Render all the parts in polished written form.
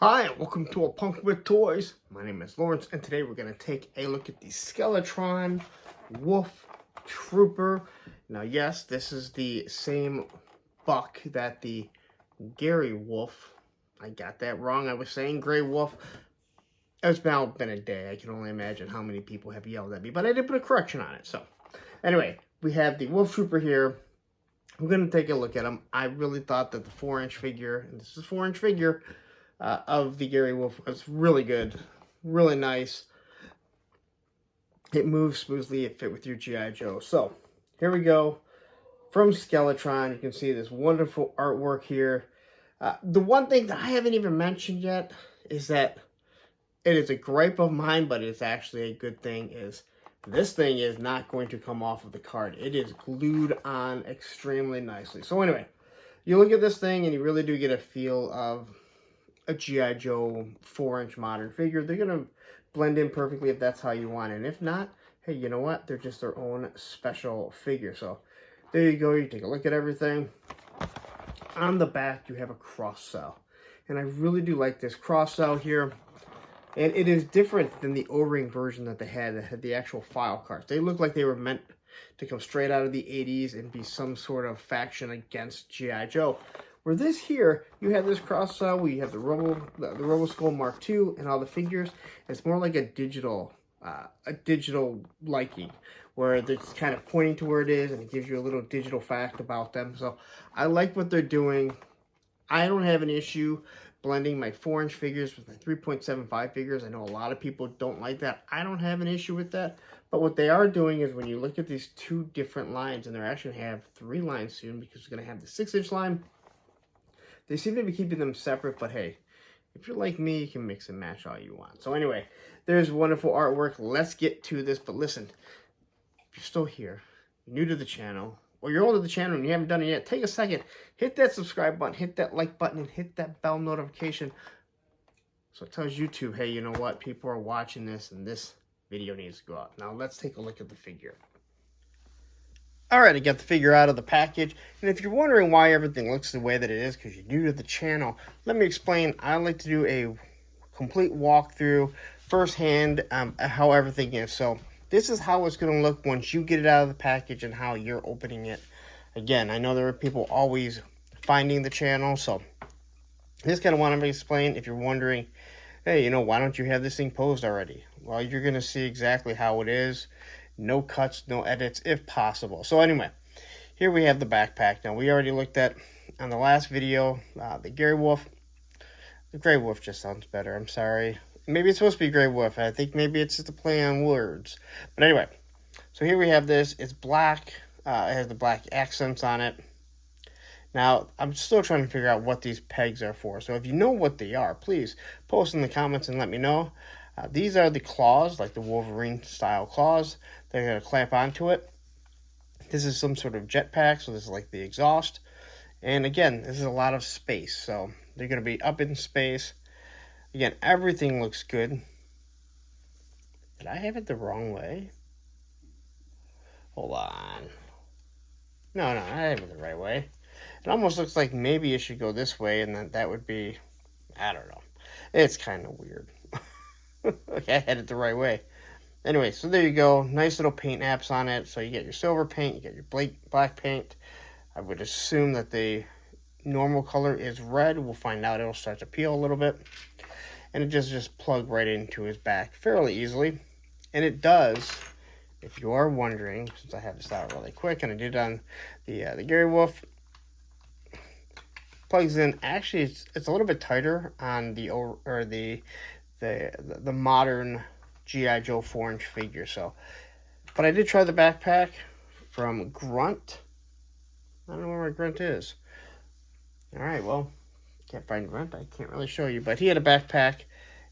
Hi, and welcome to A Punk with Toys. My name is Lawrence, and today we're going to take a look at the Skeletron Wolf Trooper. Now, yes, this is the same buck that the Gary Wolf, I got that wrong, I was saying Gray Wolf. It's now been a day. I can only imagine how many people have yelled at me, but I did put a correction on it. So, anyway, we have the Wolf Trooper here. We're going to take a look at him. I really thought that the 4-inch figure, and this is a 4-inch figure, of the Gary Wolf was really good, really nice. It moves smoothly, it fit with your GI Joe. So, here we go. From Skeletron, you can see this wonderful artwork here. The one thing that I haven't even mentioned yet is that it is a gripe of mine, but it's actually a good thing, is this thing is not going to come off of the card. It is glued on extremely nicely. So anyway, you look at this thing and you really do get a feel of a GI Joe 4-inch modern figure. They're going to blend in perfectly if that's how you want it. And if not, hey, you know what? They're just their own special figure. So there you go. You take a look at everything. On the back, you have a cross cell. And I really do like this cross cell here. And it is different than the O-ring version that they had that had the actual file cards. They look like they were meant to come straight out of the 80s and be some sort of faction against GI Joe. Where this here, you have this cross cell where you have the Roboskull Mark II and all the figures. It's more like a digital liking, where it's kind of pointing to where it is and it gives you a little digital fact about them. So I like what they're doing. I don't have an issue blending my 4-inch figures with my 3.75 figures. I know a lot of people don't like that. I don't have an issue with that. But what they are doing is when you look at these two different lines, and they're actually going to have 3 lines soon because we're going to have the 6-inch line. They seem to be keeping them separate, but hey, if you're like me, you can mix and match all you want. So anyway, there's wonderful artwork. Let's get to this. But listen, if you're still here, you're new to the channel, or you're old to the channel and you haven't done it yet, take a second, hit that subscribe button, hit that like button, and hit that bell notification. So it tells YouTube, hey, you know what? People are watching this, and this video needs to go out. Now let's take a look at the figure. Alright, I got the figure out of the package, and if you're wondering why everything looks the way that it is because you're new to the channel, let me explain. I like to do a complete walkthrough, firsthand, how everything is. So this is how it's going to look once you get it out of the package and how you're opening it. Again, I know there are people always finding the channel, so this kind of want to explain. If you're wondering, hey, you know, why don't you have this thing posed already? Well, you're going to see exactly how it is. No cuts, no edits, if possible. So anyway, here we have the backpack. Now, we already looked at, on the last video, the Gary Wolf. The Gray Wolf just sounds better. I'm sorry. Maybe it's supposed to be Gray Wolf. I think maybe it's just a play on words. But anyway, so here we have this. It's black. It has the black accents on it. Now, I'm still trying to figure out what these pegs are for. So if you know what they are, please post in the comments and let me know. These are the claws, like the Wolverine-style claws. They're going to clamp onto it. This is some sort of jetpack, so this is like the exhaust. And again, this is a lot of space, so they're going to be up in space. Again, everything looks good. Did I have it the wrong way? Hold on. No, I have it the right way. It almost looks like maybe it should go this way, and then that would be, I don't know. It's kind of weird. Okay, I had it the right way. Anyway, so there you go. Nice little paint apps on it. So you get your silver paint, you get your black paint. I would assume that the normal color is red. We'll find out. It'll start to peel a little bit. And it just plug right into his back fairly easily. And it does, if you are wondering, since I had this out really quick, and I did it on the Gary Wolf, plugs in. Actually, it's a little bit tighter on the modern GI Joe 4-inch figure. So, but I did try the backpack from Grunt. I don't know where my Grunt is. All right, well, can't find Grunt. I can't really show you, but he had a backpack.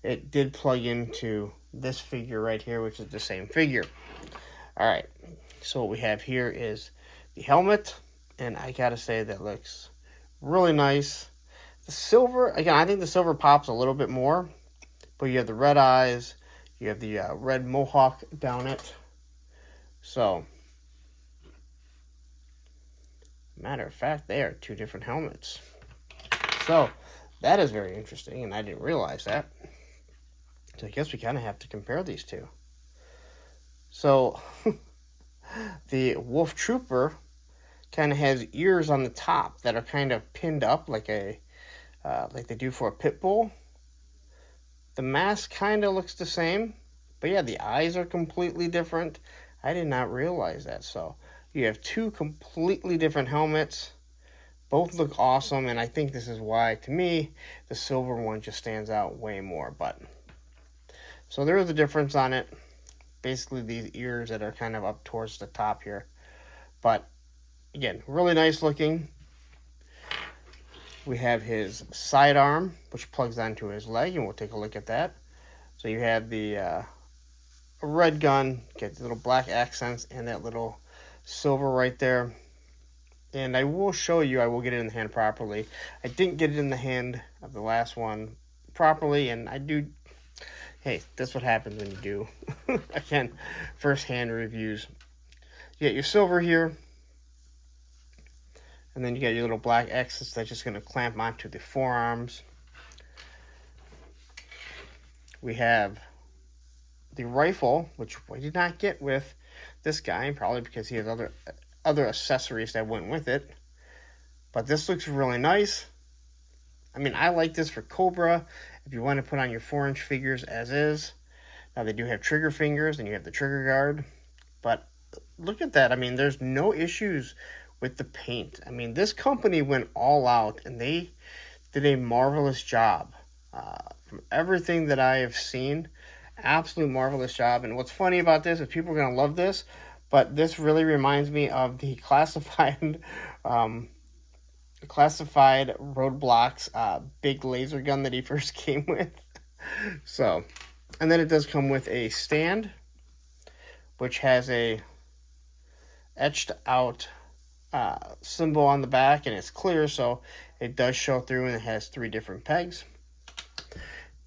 It did plug into this figure right here, which is the same figure. All right, so what we have here is the helmet, and I gotta say that looks really nice. The silver, again, I think the silver pops a little bit more. But you have the red eyes, you have the red mohawk down it. So, matter of fact, they are 2 different helmets. So, That is very interesting, and I didn't realize that. So I guess we kind of have to compare these two. So the Wolf Trooper kind of has ears on the top that are kind of pinned up like like they do for a pit bull. The mask kind of looks the same, but yeah, the eyes are completely different. I did not realize that. So you have two completely different helmets. Both look awesome, and I think this is why, to me, the silver one just stands out way more. But so there is a difference on it. Basically, these ears that are kind of up towards the top here. But again, really nice looking. We have his sidearm, which plugs onto his leg, and we'll take a look at that. So you have the red gun, get the little black accents, and that little silver right there. And I will show you, I will get it in the hand properly. I didn't get it in the hand of the last one properly, and I do... Hey, that's what happens when you do, again, first-hand reviews. You get your silver here, and then you got your little black X's that's just going to clamp onto the forearms. We have the rifle, which we did not get with this guy, probably because he has other accessories that went with it. But this looks really nice. I mean, I like this for Cobra. If you want to put on your 4-inch figures as is. Now, they do have trigger fingers, and you have the trigger guard. But look at that. I mean, there's no issues with the paint. I mean, this company went all out, and they did a marvelous job. From everything that I have seen, absolute marvelous job. And what's funny about this is people are going to love this, but this really reminds me of the classified Roadblocks big laser gun that he first came with. So, and then it does come with a stand, which has a etched out symbol on the back, and it's clear, so it does show through, and it has 3 different pegs.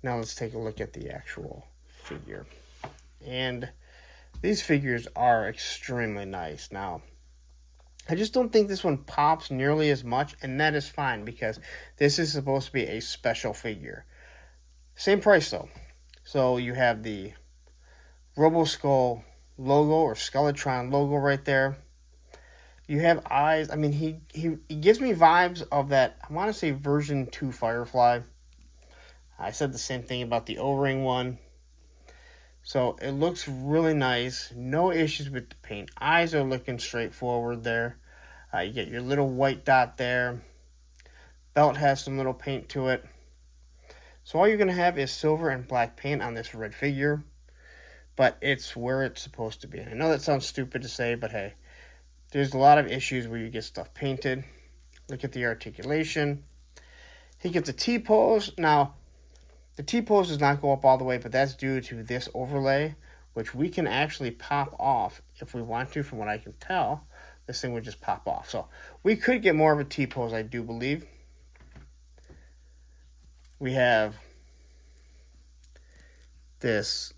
Now let's take a look at the actual figure. And these figures are extremely nice. Now, I just don't think this one pops nearly as much, and that is fine because this is supposed to be a special figure. Same price though. So you have the Roboskull logo or Skeletron logo right there. You have eyes. I mean, he gives me vibes of that, I want to say version 2 Firefly. I said the same thing about the O-ring one. So it looks really nice. No issues with the paint. Eyes are looking straightforward there. You get your little white dot there. Belt has some little paint to it. So all you're going to have is silver and black paint on this red figure. But it's where it's supposed to be. And I know that sounds stupid to say, but hey. There's a lot of issues where you get stuff painted. Look at the articulation. He gets a T-pose. Now, the T-pose does not go up all the way, but that's due to this overlay, which we can actually pop off if we want to. From what I can tell, this thing would just pop off. So we could get more of a T-pose, I do believe. We have this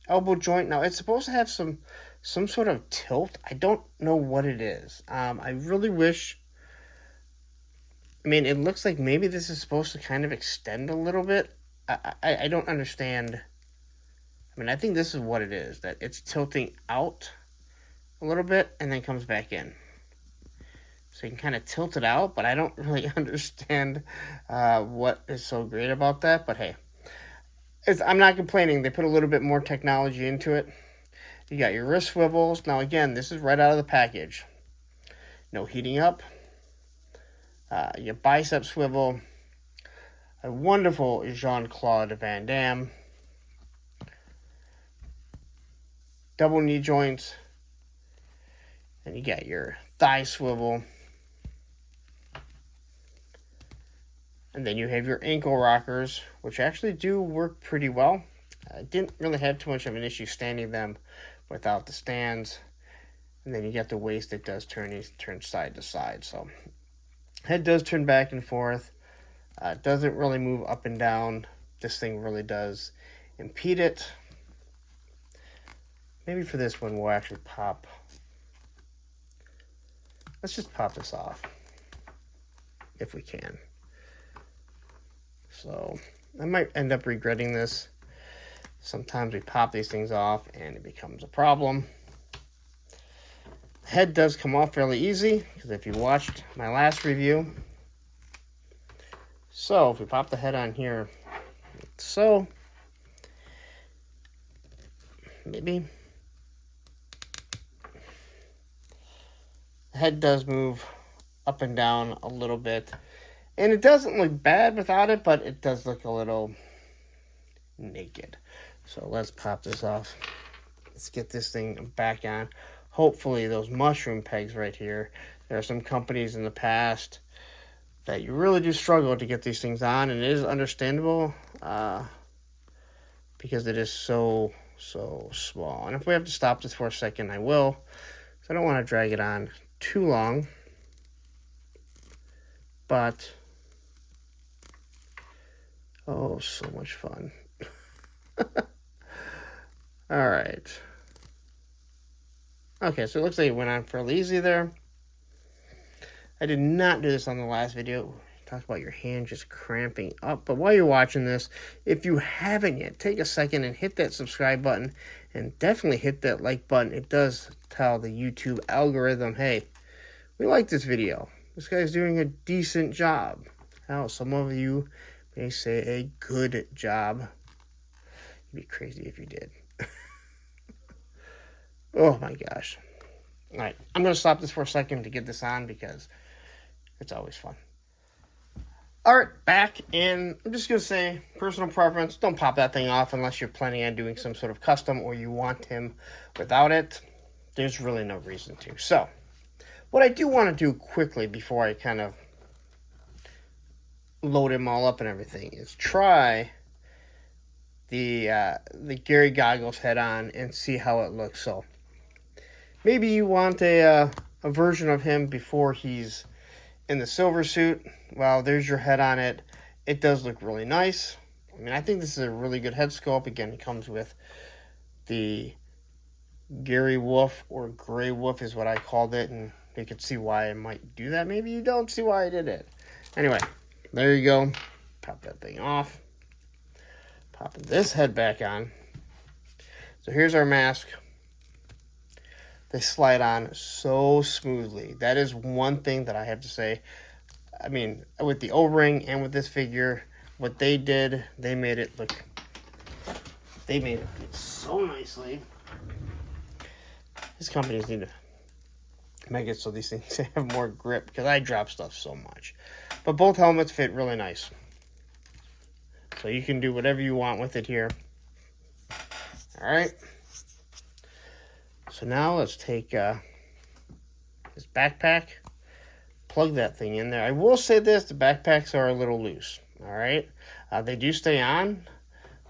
elbow joint. Now, it's supposed to have some sort of tilt. I don't know what it is. I really wish... I mean, it looks like maybe this is supposed to kind of extend a little bit. I don't understand. I mean, I think this is what it is. That it's tilting out a little bit and then comes back in. So you can kind of tilt it out, but I don't really understand what is so great about that. But hey, I'm not complaining. They put a little bit more technology into it. You got your wrist swivels. Now, again, this is right out of the package. No heating up. Your bicep swivel. A wonderful Jean-Claude Van Damme. Double knee joints. And you got your thigh swivel. And then you have your ankle rockers, which actually do work pretty well. I didn't really have too much of an issue standing them without the stands. And then you got the waist that does turn side to side. So head does turn back and forth. It doesn't really move up and down. This thing really does impede it. Maybe for this one we'll actually pop. Let's just pop this off if we can. So I might end up regretting this. Sometimes we pop these things off and it becomes a problem. The head does come off fairly easy, because if you watched my last review. So if we pop the head on here, so maybe the head does move up and down a little bit, and it doesn't look bad without it, but it does look a little naked. So let's pop this off. Let's get this thing back on. Hopefully those mushroom pegs right here, there are some companies in the past that you really do struggle to get these things on, and it is understandable because it is so small. And if we have to stop this for a second, I will. So I don't want to drag it on too long. But, oh, so much fun. All right. Okay, so it looks like it went on fairly easy there. I did not do this on the last video. Talk about your hand just cramping up. But while you're watching this, if you haven't yet, take a second and hit that subscribe button. And definitely hit that like button. It does tell the YouTube algorithm, hey, we like this video. This guy's doing a decent job. Now, some of you may say a good job. You'd be crazy if you did. Oh my gosh. All right, I'm going to stop this for a second to get this on because it's always fun. All right, back, and I'm just going to say, personal preference, don't pop that thing off unless you're planning on doing some sort of custom or you want him without it. There's really no reason to. So, what I do want to do quickly before I kind of load him all up and everything is try the Gary goggles head on and see how it looks. So, maybe you want a version of him before he's in the silver suit. Well, there's your head on it. It does look really nice. I mean, I think this is a really good head sculpt. Again, it comes with the Gary Wolf, or Gray Wolf is what I called it, and you can see why I might do that. Maybe you don't see why I did it. Anyway, there you go. Pop that thing off. Popping this head back on. So here's our mask. They slide on so smoothly. That is one thing that I have to say. I mean, with the O-ring and with this figure, what they did, they made it fit so nicely. These companies need to make it so these things have more grip, because I drop stuff so much. But both helmets fit really nice. So you can do whatever you want with it here. All right. So now let's take this backpack, plug that thing in there. I will say this, the backpacks are a little loose, all right? They do stay on,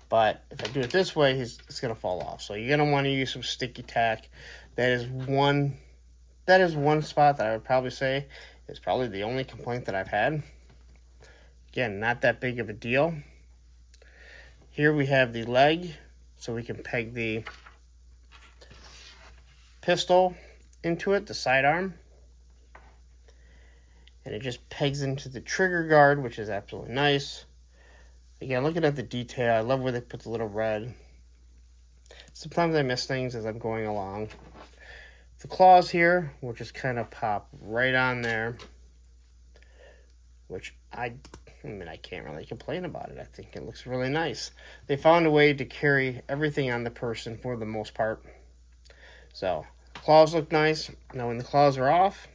but if I do it this way, it's going to fall off. So you're going to want to use some sticky tack. That is one spot that I would probably say is probably the only complaint that I've had. Again, not that big of a deal. Here we have the leg, so we can peg the pistol into it, the sidearm, and it just pegs into the trigger guard, which is absolutely nice. Again, looking at the detail, I love where they put the little red. Sometimes I miss things as I'm going along. The claws here will just kind of pop right on there, which I mean, I can't really complain about it. I think it looks really nice. They found a way to carry everything on the person for the most part. So, claws look nice. Now when the claws are off,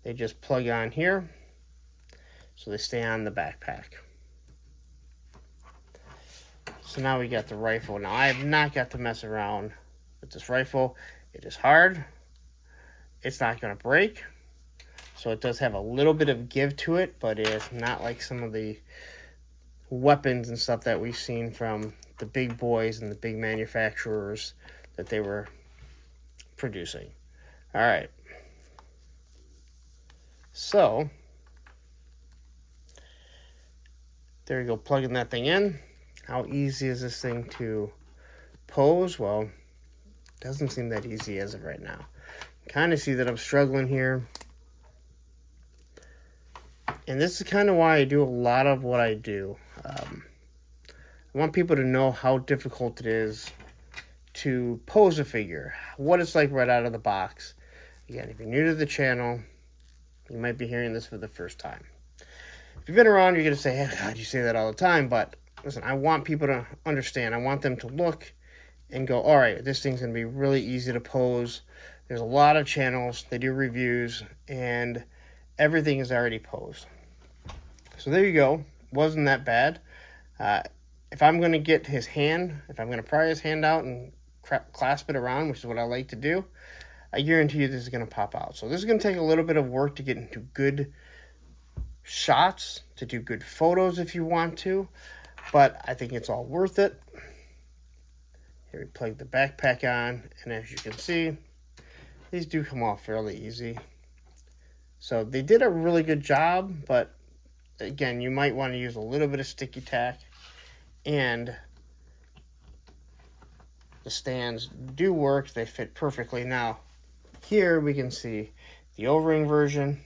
they just plug on here, so they stay on the backpack. So now we got the rifle. Now I have not got to mess around with this rifle. It is hard. It's not going to break. So it does have a little bit of give to it, but it's not like some of the weapons and stuff that we've seen from the big boys and the big manufacturers that they were producing. All right. So there you go, plugging that thing in. How easy is this thing to pose? Well, it doesn't seem that easy as of right now. Kind of see that I'm struggling here. And this is kind of why I do a lot of what I do. I want people to know how difficult it is to pose a figure, what it's like right out of the box. Again, if you're new to the channel, you might be hearing this for the first time. If you've been around, you're going to say, hey, God, you say that all the time. But listen, I want people to understand. I want them to look and go, all right, this thing's going to be really easy to pose. There's a lot of channels. They do reviews, and everything is already posed. So there you go. Wasn't that bad. If I'm going to get his hand, if I'm going to pry his hand out and clasp it around, which is what I like to do, I guarantee you this is going to pop out. So this is going to take a little bit of work to get into good shots, to do good photos if you want to, but I think it's all worth it. Here we plug the backpack on, and as you can see, these do come off fairly easy. So they did a really good job, but again, you might want to use a little bit of sticky tack, and the stands do work. They fit perfectly. Now, here we can see the O-ring version,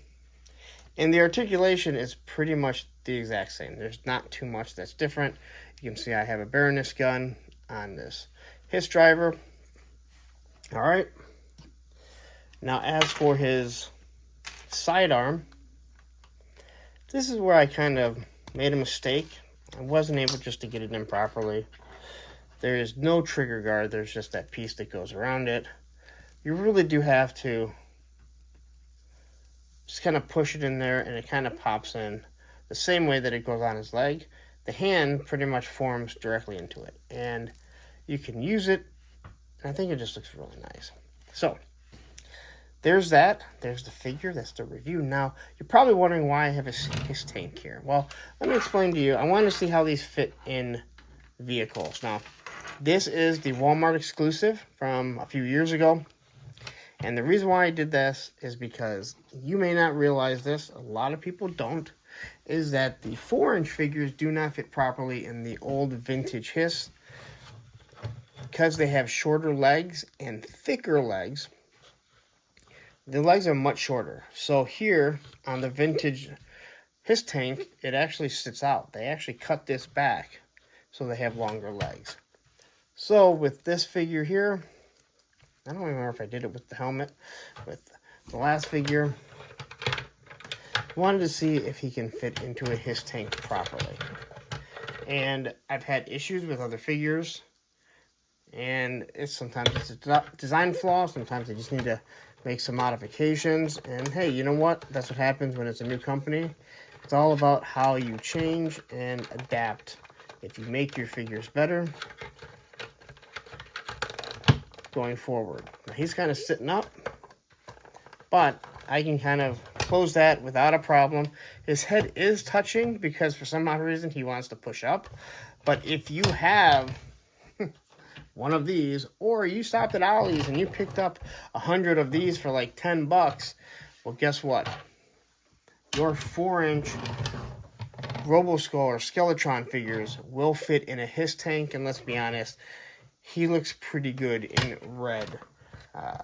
and the articulation is pretty much the exact same. There's not too much that's different. You can see I have a Baroness gun on this his driver. All right. Now, as for his sidearm, this is where I kind of made a mistake. I wasn't able just to get it in properly. There is no trigger guard. There's just that piece that goes around it. You really do have to just kind of push it in there, and it kind of pops in the same way that it goes on his leg. The hand pretty much forms directly into it, and you can use it. I think it just looks really nice. So there's that. There's the figure. That's the review. Now, you're probably wondering why I have his tank here. Well, let me explain to you. I want to see how these fit in vehicles. Now, this is the Walmart exclusive from a few years ago. And the reason why I did this is because you may not realize this, a lot of people don't, is that the 4-inch figures do not fit properly in the old vintage Hiss. Because they have shorter legs and thicker legs, the legs are much shorter. So here on the vintage Hiss tank, it actually sits out. They actually cut this back so they have longer legs. So with this figure here, I don't remember if I did it with the helmet. With the last figure, I wanted to see if he can fit into a Hiss tank properly. And I've had issues with other figures, and sometimes it's a design flaw. Sometimes they just need to make some modifications. And hey, you know what? That's what happens when it's a new company. It's all about how you change and adapt. If you make your figures better going forward. Now, he's kind of sitting up, but I can kind of close that without a problem. His head is touching because for some odd reason he wants to push up. But if you have one of these, or you stopped at Ollie's and you picked up 100 of these for like $10, well, guess what? Your 4-inch Roboskull or Skeletron figures will fit in a Hiss tank, and let's be honest, he looks pretty good in red.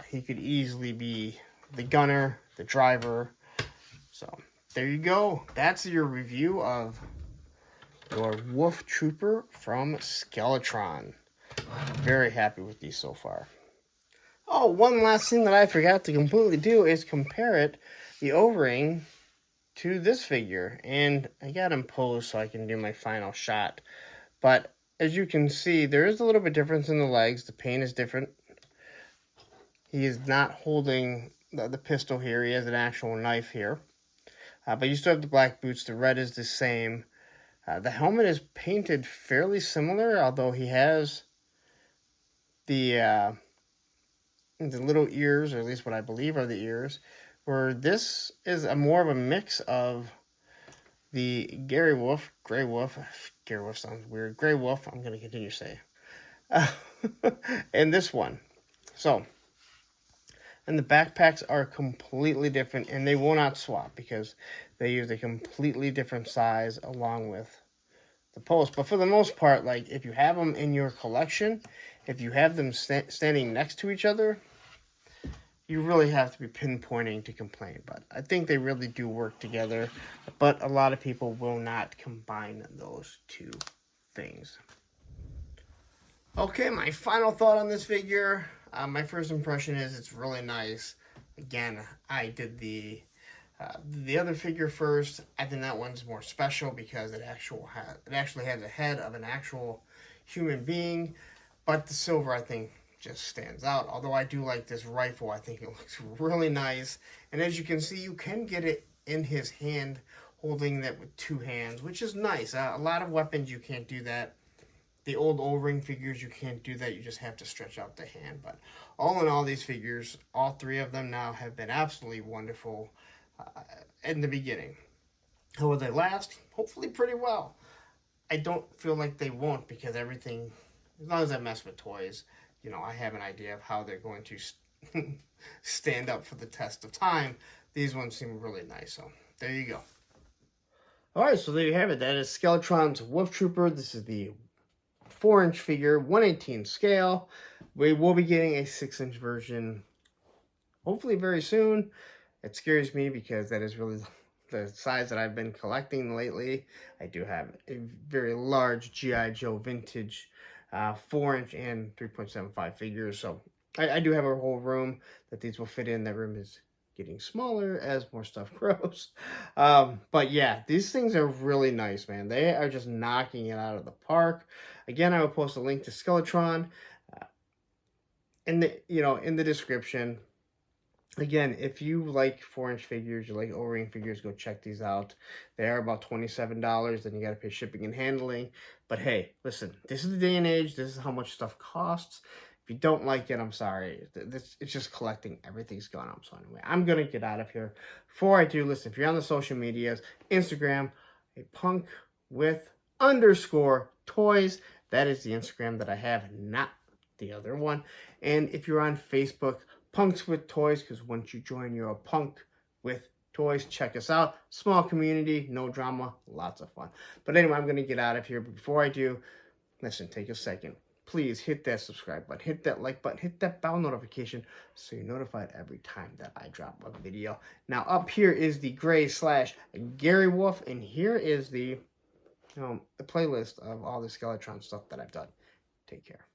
He could easily be the gunner, the driver. So there you go. That's your review of your Wolf Trooper from Skeletron. Very happy with these so far. Oh, one last thing that I forgot to completely do is compare it, the O-ring, to this figure. And I got him posed so I can do my final shot. But as you can see, there is a little bit difference in the legs. The paint is different. He is not holding the pistol here. He has an actual knife here. But you still have the black boots. The red is the same. The helmet is painted fairly similar, although he has the little ears, or at least what I believe are the ears, where this is more of a mix of the Grey Wolf sounds weird, Grey Wolf, I'm going to continue to say, and this one. So, and the backpacks are completely different, and they will not swap because they use a completely different size along with the post. But for the most part, like if you have them in your collection, if you have them standing next to each other, you really have to be pinpointing to complain. But I think they really do work together. But a lot of people will not combine those two things. Okay, my final thought on this figure. My first impression is it's really nice. Again, I did the other figure first. I think that one's more special because it actually has a head of an actual human being. But the silver, I think, just stands out. Although I do like this rifle. I think it looks really nice. And as you can see, you can get it in his hand, holding that with two hands, which is nice. A lot of weapons, you can't do that. The old O-ring figures, you can't do that. You just have to stretch out the hand. But all in all, these figures, all three of them now, have been absolutely wonderful in the beginning. How will they last? Hopefully pretty well. I don't feel like they won't, because everything, as long as I mess with toys, I have an idea of how they're going to stand up for the test of time. These ones seem really nice, so there you go. Alright, so there you have it. That is Skeletron's Wolf Trooper. This is the 4-inch figure, 1/18 scale. We will be getting a 6-inch version hopefully very soon. It scares me because that is really the size that I've been collecting lately. I do have a very large GI Joe vintage 4-inch and 3.75 figures, so I do have a whole room that these will fit in. That room is getting smaller as more stuff grows. But yeah, these things are really nice, man. They are just knocking it out of the park. Again, I will post a link to Skeletron in the description. Again, if you like 4-inch figures, you like O-ring figures, go check these out. They are about $27. Then you got to pay shipping and handling. But hey, listen, this is the day and age. This is how much stuff costs. If you don't like it, I'm sorry. It's just collecting. Everything's gone up. So anyway, I'm going to get out of here. Before I do, listen, if you're on the social medias, Instagram, a punk with _toys. That is the Instagram that I have, not the other one. And if you're on Facebook, Punks with Toys, because once you join, you're a punk with toys. Check us out. Small community, no drama, lots of fun. But anyway, I'm going to get out of here. But before I do, listen, take a second. Please hit that subscribe button, hit that like button, hit that bell notification so you're notified every time that I drop a video. Now, up here is the Gray/Gary Wolf, and here is the playlist of all the Skeletron stuff that I've done. Take care.